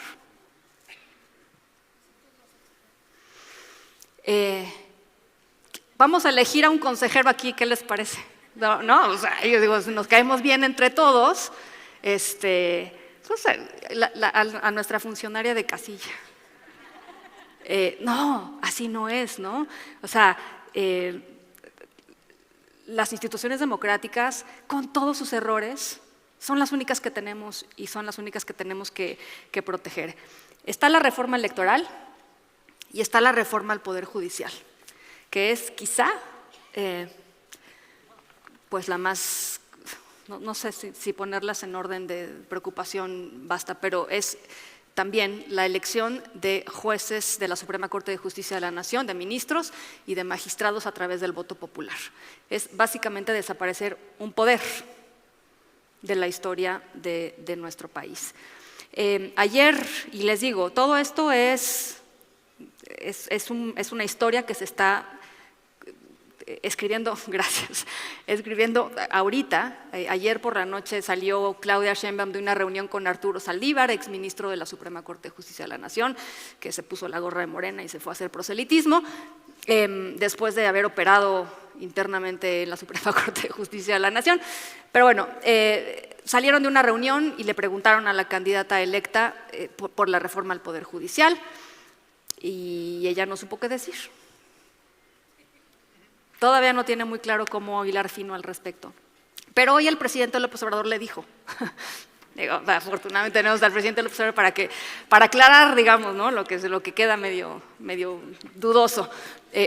Vamos a elegir a un consejero aquí, ¿qué les parece? No, o sea, yo digo, nos caemos bien entre todos, a nuestra funcionaria de casilla. No, así no es, ¿no? O sea, las instituciones democráticas, con todos sus errores, son las únicas que tenemos y son las únicas que tenemos que proteger. Está la reforma electoral y está la reforma al Poder Judicial, que es quizá pues la más, no sé si ponerlas en orden de preocupación basta, pero es también la elección de jueces de la Suprema Corte de Justicia de la Nación, de ministros y de magistrados a través del voto popular. Es básicamente desaparecer un poder de la historia de nuestro país. Ayer, y les digo, todo esto es una historia que se está escribiendo, gracias, escribiendo ahorita. Ayer por la noche salió Claudia Sheinbaum de una reunión con Arturo Saldívar, exministro de la Suprema Corte de Justicia de la Nación, que se puso la gorra de Morena y se fue a hacer proselitismo, después de haber operado internamente en la Suprema Corte de Justicia de la Nación. Pero bueno, salieron de una reunión y le preguntaron a la candidata electa por la reforma al Poder Judicial y ella no supo qué decir. Todavía no tiene muy claro cómo hilar fino al respecto. Pero hoy el presidente López Obrador le dijo, afortunadamente tenemos al presidente López Obrador para aclarar, digamos, ¿no? lo que queda medio dudoso.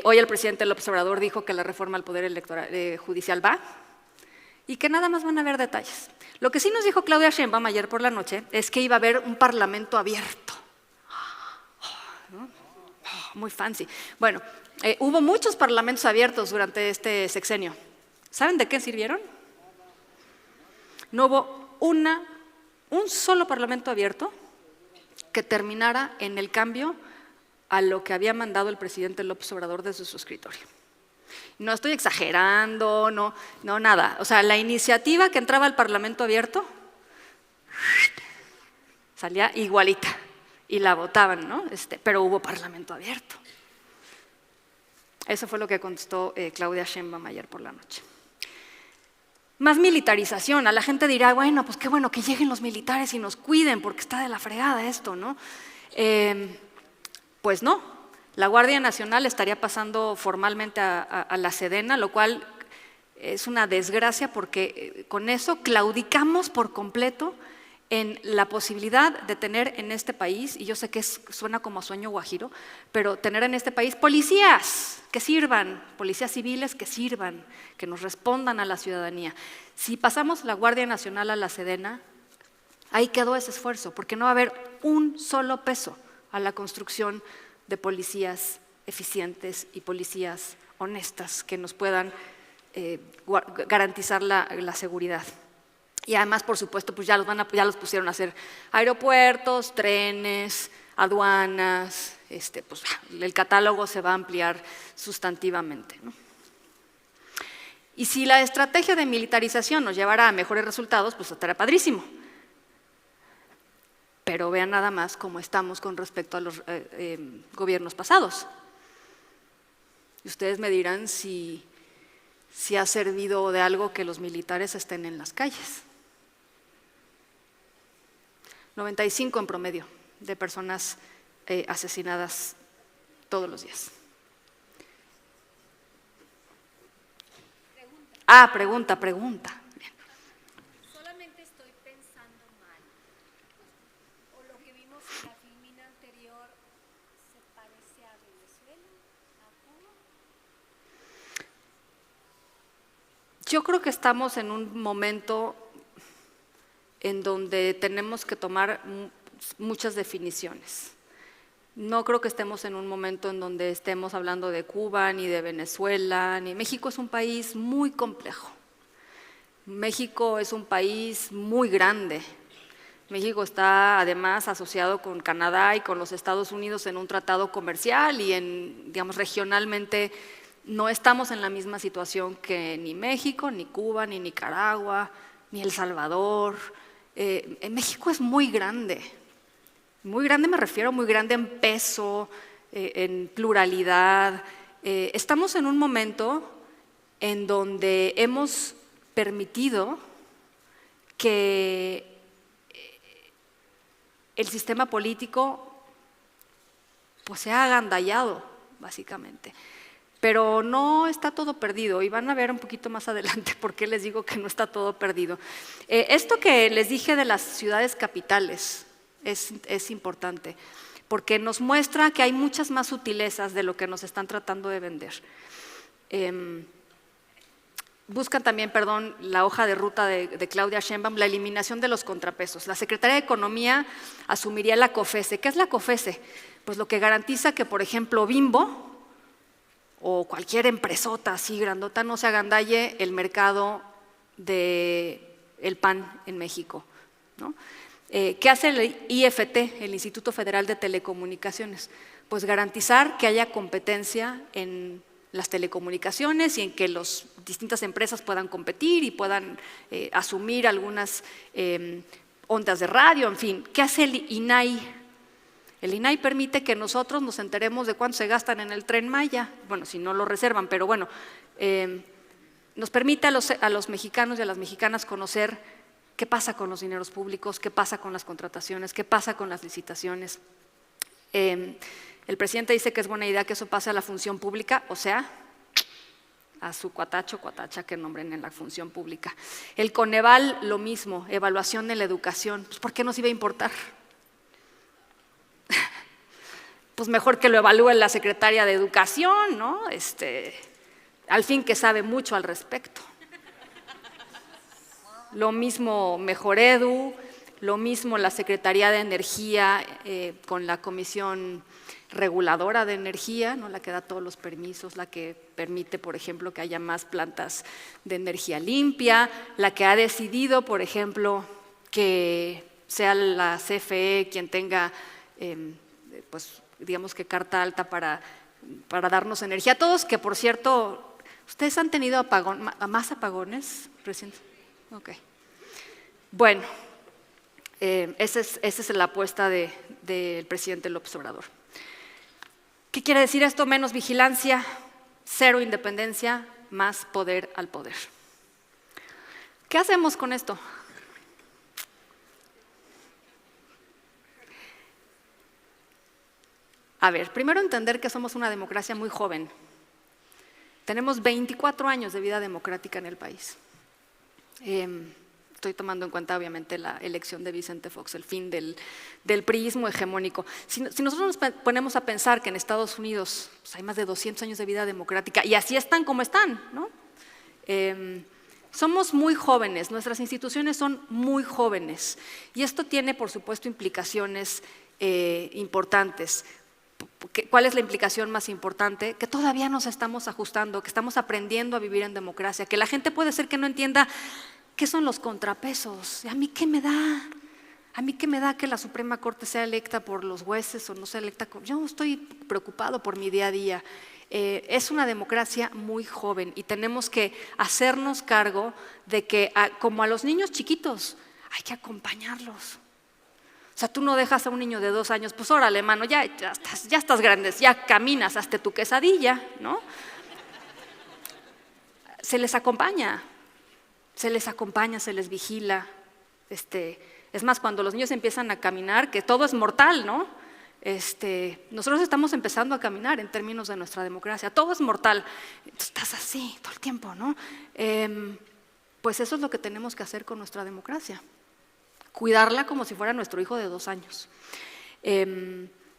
Hoy el presidente López Obrador dijo que la reforma al Poder Judicial va y que nada más van a haber detalles. Lo que sí nos dijo Claudia Sheinbaum ayer por la noche es que iba a haber un parlamento abierto. ¿No? Muy fancy. Bueno, hubo muchos parlamentos abiertos durante este sexenio. ¿Saben de qué sirvieron? No hubo un solo parlamento abierto que terminara en el cambio a lo que había mandado el presidente López Obrador desde su escritorio. No estoy exagerando, no nada. O sea, la iniciativa que entraba al parlamento abierto salía igualita y la votaban, ¿no? Pero hubo parlamento abierto. Eso fue lo que contestó Claudia Sheinbaum ayer por la noche. Más militarización. A la gente dirá, bueno, pues qué bueno que lleguen los militares y nos cuiden porque está de la fregada esto, ¿no? Pues no. La Guardia Nacional estaría pasando formalmente a la Sedena, lo cual es una desgracia porque con eso claudicamos por completo en la posibilidad de tener en este país, y yo sé que suena como a sueño guajiro, pero tener en este país policías que sirvan, policías civiles que sirvan, que nos respondan a la ciudadanía. Si pasamos la Guardia Nacional a la Sedena, ahí quedó ese esfuerzo, porque no va a haber un solo peso a la construcción de policías eficientes y policías honestas que nos puedan garantizar la seguridad. Y además, por supuesto, pues ya los pusieron a hacer aeropuertos, trenes, aduanas, pues el catálogo se va a ampliar sustantivamente, ¿no? Y si la estrategia de militarización nos llevará a mejores resultados, pues estará padrísimo. Pero vean nada más cómo estamos con respecto a los gobiernos pasados. Y ustedes me dirán si ha servido de algo que los militares estén en las calles. 95 en promedio de personas asesinadas todos los días. Pregunta. Bien. Solamente estoy pensando mal. O lo que vimos en la filmina anterior se parece a Venezuela, a Cuba. Yo creo que estamos en un momento en donde tenemos que tomar muchas definiciones. No creo que estemos en un momento en donde estemos hablando de Cuba, ni de Venezuela, ni México es un país muy complejo. México es un país muy grande. México está además asociado con Canadá y con los Estados Unidos en un tratado comercial y digamos, regionalmente no estamos en la misma situación que ni México, ni Cuba, ni Nicaragua, ni El Salvador. México es muy grande. Muy grande me refiero, muy grande en peso, en pluralidad. Estamos en un momento en donde hemos permitido que el sistema político pues se ha agandallado, básicamente. Pero no está todo perdido y van a ver un poquito más adelante por qué les digo que no está todo perdido. Esto que les dije de las ciudades capitales es importante, porque nos muestra que hay muchas más sutilezas de lo que nos están tratando de vender. Buscan también, la hoja de ruta de Claudia Sheinbaum, la eliminación de los contrapesos. La Secretaría de Economía asumiría la COFESE. ¿Qué es la COFESE? Pues lo que garantiza que, por ejemplo, Bimbo o cualquier empresota así grandota no se agandalle el mercado del pan en México, ¿no? ¿Qué hace el IFT, el Instituto Federal de Telecomunicaciones? Pues garantizar que haya competencia en las telecomunicaciones y en que las distintas empresas puedan competir y puedan asumir algunas ondas de radio, en fin. ¿Qué hace el INAI? El INAI permite que nosotros nos enteremos de cuánto se gastan en el Tren Maya, bueno, si no lo reservan, pero bueno, nos permite a los mexicanos y a las mexicanas conocer qué pasa con los dineros públicos, qué pasa con las contrataciones, qué pasa con las licitaciones. El presidente dice que es buena idea que eso pase a la función pública, o sea, a su cuatacho, cuatacha que nombren en la función pública. El Coneval, lo mismo, evaluación de la educación. Pues, ¿por qué nos iba a importar? Pues mejor que lo evalúe la secretaria de Educación, ¿no? Al fin que sabe mucho al respecto. Lo mismo Mejor Edu, lo mismo la Secretaría de Energía con la Comisión Reguladora de Energía, ¿no? La que da todos los permisos, la que permite, por ejemplo, que haya más plantas de energía limpia, la que ha decidido, por ejemplo, que sea la CFE quien tenga, pues digamos que carta alta para darnos energía. Todos que, por cierto, ¿ustedes han tenido más apagones recientes? Ok. Bueno, esa es la apuesta del presidente López Obrador. ¿Qué quiere decir esto? Menos vigilancia, cero independencia, más poder al poder. ¿Qué hacemos con esto? A ver, primero entender que somos una democracia muy joven. Tenemos 24 años de vida democrática en el país. Estoy tomando en cuenta, obviamente, la elección de Vicente Fox, el fin del priismo hegemónico. Si nosotros nos ponemos a pensar que en Estados Unidos pues, hay más de 200 años de vida democrática y así están como están, ¿no? Somos muy jóvenes, nuestras instituciones son muy jóvenes y esto tiene, por supuesto, implicaciones importantes. ¿Cuál es la implicación más importante? Que todavía nos estamos ajustando, que estamos aprendiendo a vivir en democracia, que la gente puede ser que no entienda qué son los contrapesos. ¿A mí qué me da? ¿A mí qué me da que la Suprema Corte sea electa por los jueces o no sea electa? Yo estoy preocupado por mi día a día. Es una democracia muy joven y tenemos que hacernos cargo de que, como a los niños chiquitos, hay que acompañarlos. O sea, tú no dejas a un niño de 2 años, pues órale, mano, ya estás grande, ya caminas, hazte tu quesadilla, ¿no? Se les acompaña, se les vigila. Es más, cuando los niños empiezan a caminar, que todo es mortal, ¿no? Nosotros estamos empezando a caminar en términos de nuestra democracia, todo es mortal. Estás así todo el tiempo, ¿no? Pues eso es lo que tenemos que hacer con nuestra democracia. Cuidarla como si fuera nuestro hijo de 2 años.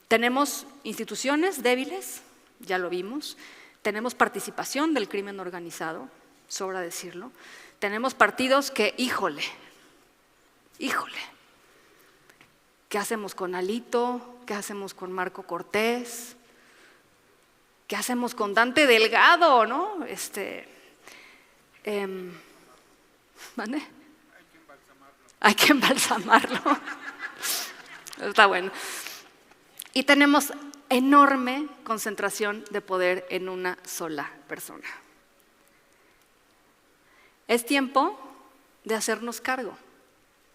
Tenemos instituciones débiles, ya lo vimos. Tenemos participación del crimen organizado, sobra decirlo. Tenemos partidos que, híjole, ¿qué hacemos con Alito? ¿Qué hacemos con Marco Cortés? ¿Qué hacemos con Dante Delgado? ¿No? ¿Vale? Hay que embalsamarlo. Está bueno. Y tenemos enorme concentración de poder en una sola persona. Es tiempo de hacernos cargo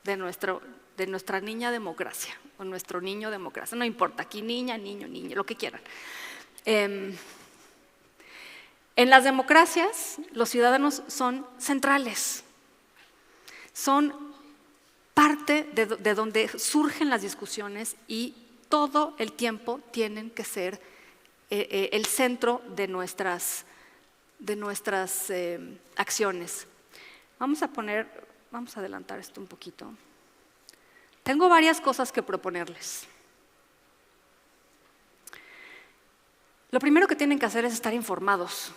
de nuestra niña democracia o nuestro niño democracia. No importa, aquí niña, niño, lo que quieran. En las democracias, los ciudadanos son centrales. Son parte de donde surgen las discusiones y todo el tiempo tienen que ser el centro de nuestras acciones. Vamos a adelantar esto un poquito. Tengo varias cosas que proponerles. Lo primero que tienen que hacer es estar informados.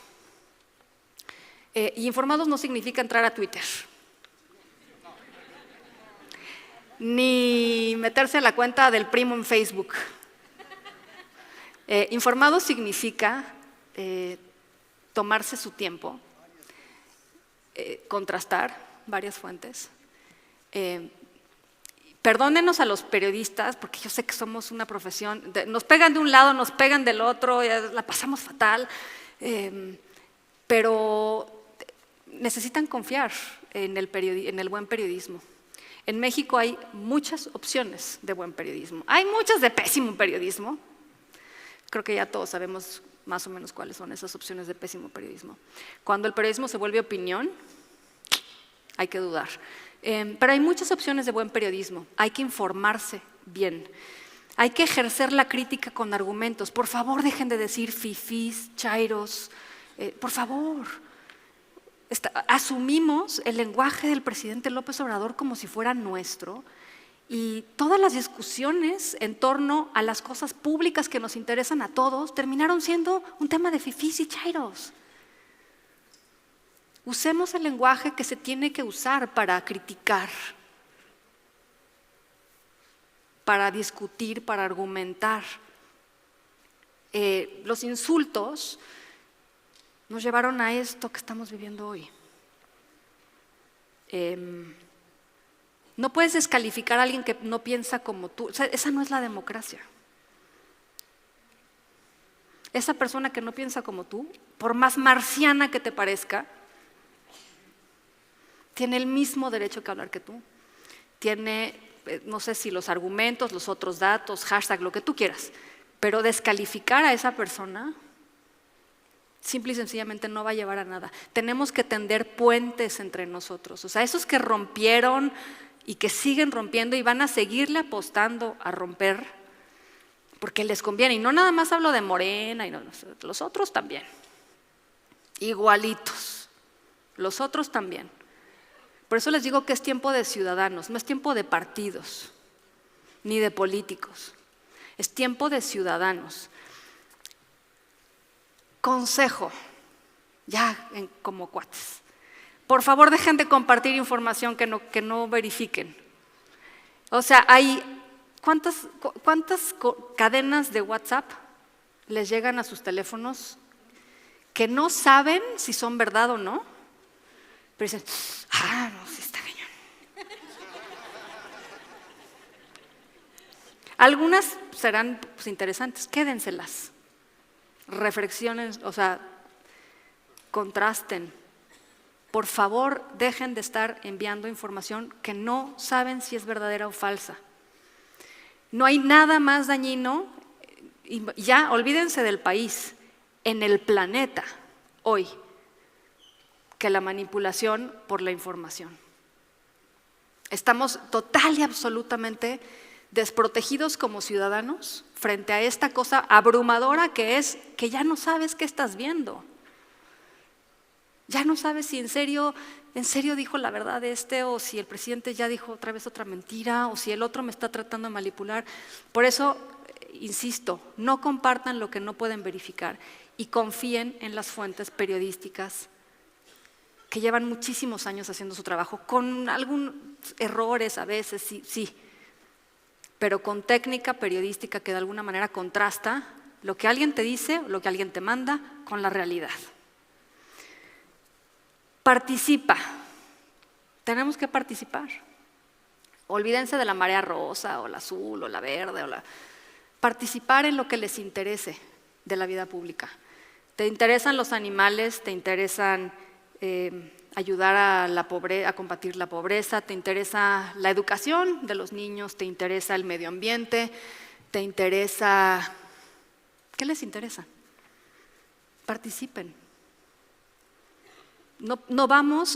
Y informados no significa entrar a Twitter, ni meterse a la cuenta del primo en Facebook. Informados significa tomarse su tiempo, contrastar varias fuentes. Perdónenos a los periodistas, porque yo sé que somos una profesión, nos pegan de un lado, nos pegan del otro, la pasamos fatal, pero necesitan confiar en el buen periodismo. En México hay muchas opciones de buen periodismo, hay muchas de pésimo periodismo. Creo que ya todos sabemos más o menos cuáles son esas opciones de pésimo periodismo. Cuando el periodismo se vuelve opinión, hay que dudar. Pero hay muchas opciones de buen periodismo. Hay que informarse bien. Hay que ejercer la crítica con argumentos. Por favor, dejen de decir fifís, chairos. Por favor. Asumimos el lenguaje del presidente López Obrador como si fuera nuestro, y todas las discusiones en torno a las cosas públicas que nos interesan a todos terminaron siendo un tema de fifís y chairos. Usemos el lenguaje que se tiene que usar para criticar, para discutir, para argumentar. Los insultos nos llevaron a esto que estamos viviendo hoy. No puedes descalificar a alguien que no piensa como tú. O sea, esa no es la democracia. Esa persona que no piensa como tú, por más marciana que te parezca, tiene el mismo derecho que hablar que tú. Tiene, no sé si los argumentos, los otros datos, hashtag, lo que tú quieras, pero descalificar a esa persona simple y sencillamente no va a llevar a nada. Tenemos que tender puentes entre nosotros. O sea, esos que rompieron y que siguen rompiendo y van a seguirle apostando a romper porque les conviene. Y no nada más hablo de Morena, y no, los otros también. Igualitos. Los otros también. Por eso les digo que es tiempo de ciudadanos, no es tiempo de partidos, ni de políticos. Es tiempo de ciudadanos. Consejo, ya como cuates. Por favor, dejen de compartir información que no verifiquen. O sea, ¿cuántas cadenas de WhatsApp les llegan a sus teléfonos que no saben si son verdad o no? Pero dicen, no, sí está cañón. Algunas serán interesantes, quédenselas. Reflexionen, o sea, contrasten. Por favor, dejen de estar enviando información que no saben si es verdadera o falsa. No hay nada más dañino, y ya olvídense del país, en el planeta hoy, que la manipulación por la información. Estamos total y absolutamente desprotegidos como ciudadanos frente a esta cosa abrumadora que es que ya no sabes qué estás viendo. Ya no sabes si en serio dijo la verdad o si el presidente ya dijo otra vez otra mentira, o si el otro me está tratando de manipular. Por eso, insisto, no compartan lo que no pueden verificar y confíen en las fuentes periodísticas que llevan muchísimos años haciendo su trabajo, con algunos errores a veces, sí, pero con técnica periodística que de alguna manera contrasta lo que alguien te dice, lo que alguien te manda, con la realidad. Participa. Tenemos que participar. Olvídense de la marea rosa, o la azul, o la verde, participar en lo que les interese de la vida pública. ¿Te interesan los animales? ¿Te interesan ayudar a combatir la pobreza? ¿Te interesa la educación de los niños? ¿Te interesa el medio ambiente? ¿Te interesa? ¿Qué les interesa? Participen.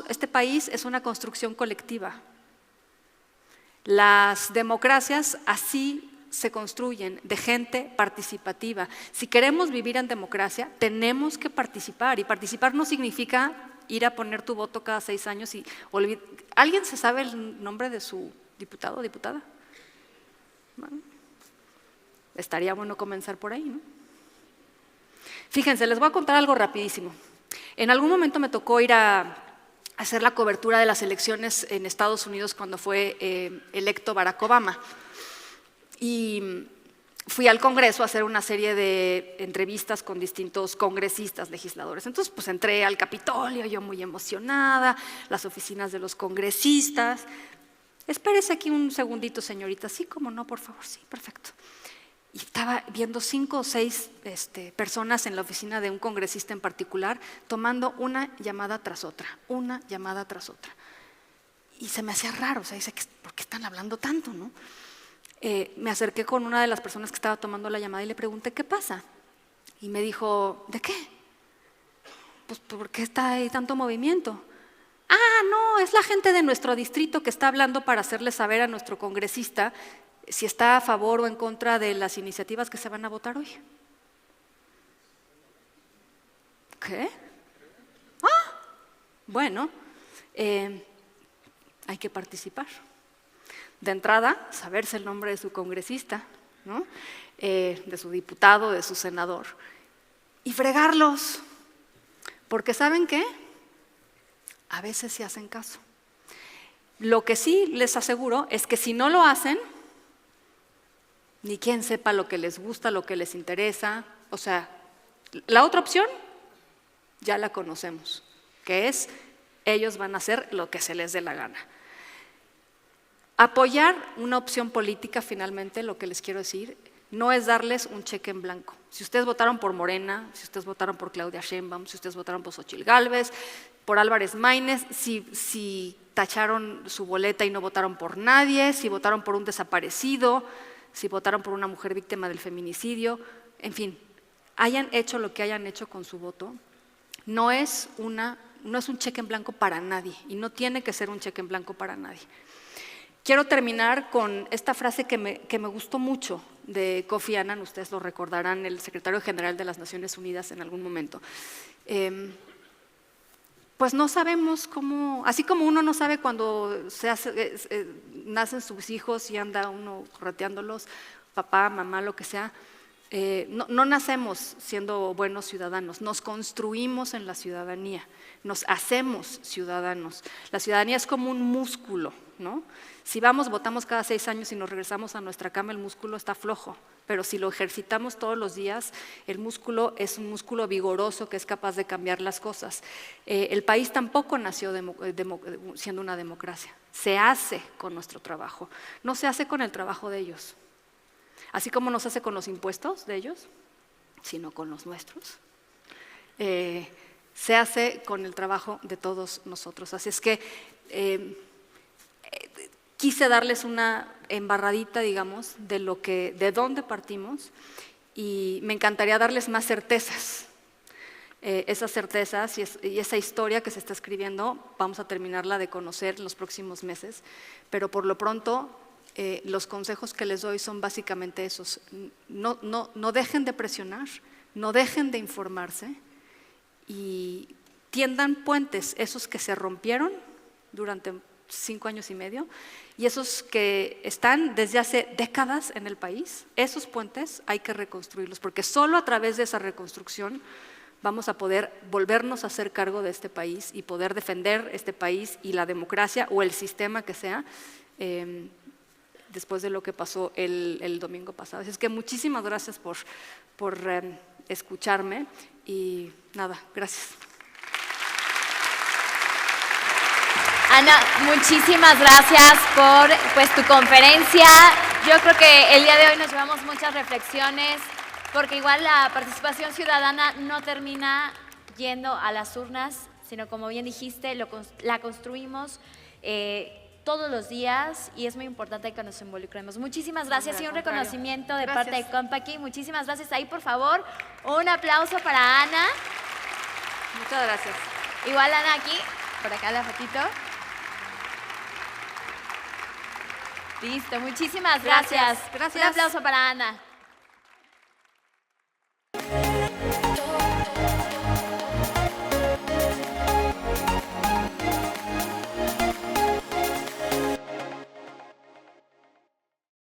Este país es una construcción colectiva. Las democracias así se construyen, de gente participativa. Si queremos vivir en democracia, tenemos que participar, y participar no significa ir a poner tu voto cada 6 años y olvidar. ¿Alguien se sabe el nombre de su diputado o diputada? Bueno, estaría bueno comenzar por ahí, ¿no? Fíjense, les voy a contar algo rapidísimo. En algún momento me tocó ir a hacer la cobertura de las elecciones en Estados Unidos cuando fue electo Barack Obama. Y fui al Congreso a hacer una serie de entrevistas con distintos congresistas, legisladores. Entonces, pues entré al Capitolio, yo muy emocionada, las oficinas de los congresistas. Espérese aquí un segundito, señorita. Sí, cómo no, por favor, sí, perfecto. Y estaba viendo 5 o 6 personas en la oficina de un congresista en particular, tomando una llamada tras otra, una llamada tras otra. Y se me hacía raro, o sea, dice, ¿por qué están hablando tanto, no? Me acerqué con una de las personas que estaba tomando la llamada y le pregunté, ¿qué pasa? Y me dijo, ¿de qué? Pues, ¿por qué está ahí tanto movimiento? Ah, no, es la gente de nuestro distrito que está hablando para hacerle saber a nuestro congresista si está a favor o en contra de las iniciativas que se van a votar hoy. ¿Qué? Ah, bueno, hay que participar. De entrada, saberse el nombre de su congresista, ¿no? De su diputado, de su senador, y fregarlos, porque ¿saben qué? A veces sí hacen caso. Lo que sí les aseguro es que si no lo hacen, ni quien sepa lo que les gusta, lo que les interesa, o sea, la otra opción ya la conocemos, que es ellos van a hacer lo que se les dé la gana. Apoyar una opción política, finalmente, lo que les quiero decir, no es darles un cheque en blanco. Si ustedes votaron por Morena, si ustedes votaron por Claudia Sheinbaum, si ustedes votaron por Xóchitl Gálvez, por Álvarez Maínez, si tacharon su boleta y no votaron por nadie, si votaron por un desaparecido, si votaron por una mujer víctima del feminicidio, en fin, hayan hecho lo que hayan hecho con su voto, no es un cheque en blanco para nadie y no tiene que ser un cheque en blanco para nadie. Quiero terminar con esta frase que me gustó mucho de Kofi Annan, ustedes lo recordarán, el secretario general de las Naciones Unidas en algún momento. Pues no sabemos cómo, así como uno no sabe cuando nacen sus hijos y anda uno correteándolos, papá, mamá, lo que sea, no nacemos siendo buenos ciudadanos, nos construimos en la ciudadanía, nos hacemos ciudadanos. La ciudadanía es como un músculo, ¿no? Si votamos cada 6 años y nos regresamos a nuestra cama, el músculo está flojo, pero si lo ejercitamos todos los días, el músculo es un músculo vigoroso que es capaz de cambiar las cosas. El país tampoco nació siendo una democracia, se hace con nuestro trabajo, no se hace con el trabajo de ellos. Así como nos hace con los impuestos de ellos, sino con los nuestros. Se hace con el trabajo de todos nosotros. Así es que quise darles una embarradita, digamos, de dónde partimos, y me encantaría darles más certezas. Esas certezas y esa historia que se está escribiendo, vamos a terminarla de conocer en los próximos meses, pero por lo pronto los consejos que les doy son básicamente esos. No dejen de presionar, no dejen de informarse y tiendan puentes, esos que se rompieron durante 5 años y medio y esos que están desde hace décadas en el país. Esos puentes hay que reconstruirlos, porque solo a través de esa reconstrucción vamos a poder volvernos a hacer cargo de este país y poder defender este país y la democracia o el sistema que sea, después de lo que pasó el domingo pasado. Así es que muchísimas gracias por escucharme y nada, gracias. Ana, muchísimas gracias por tu conferencia. Yo creo que el día de hoy nos llevamos muchas reflexiones, porque igual la participación ciudadana no termina yendo a las urnas, sino, como bien dijiste, la construimos todos los días y es muy importante que nos involucremos. Muchísimas gracias y un reconocimiento de parte de Compaqui. Muchísimas gracias. Ahí, por favor, un aplauso para Ana. Muchas gracias. Igual Ana aquí, por acá la fotito. Listo, muchísimas gracias. Gracias. Un aplauso para Ana.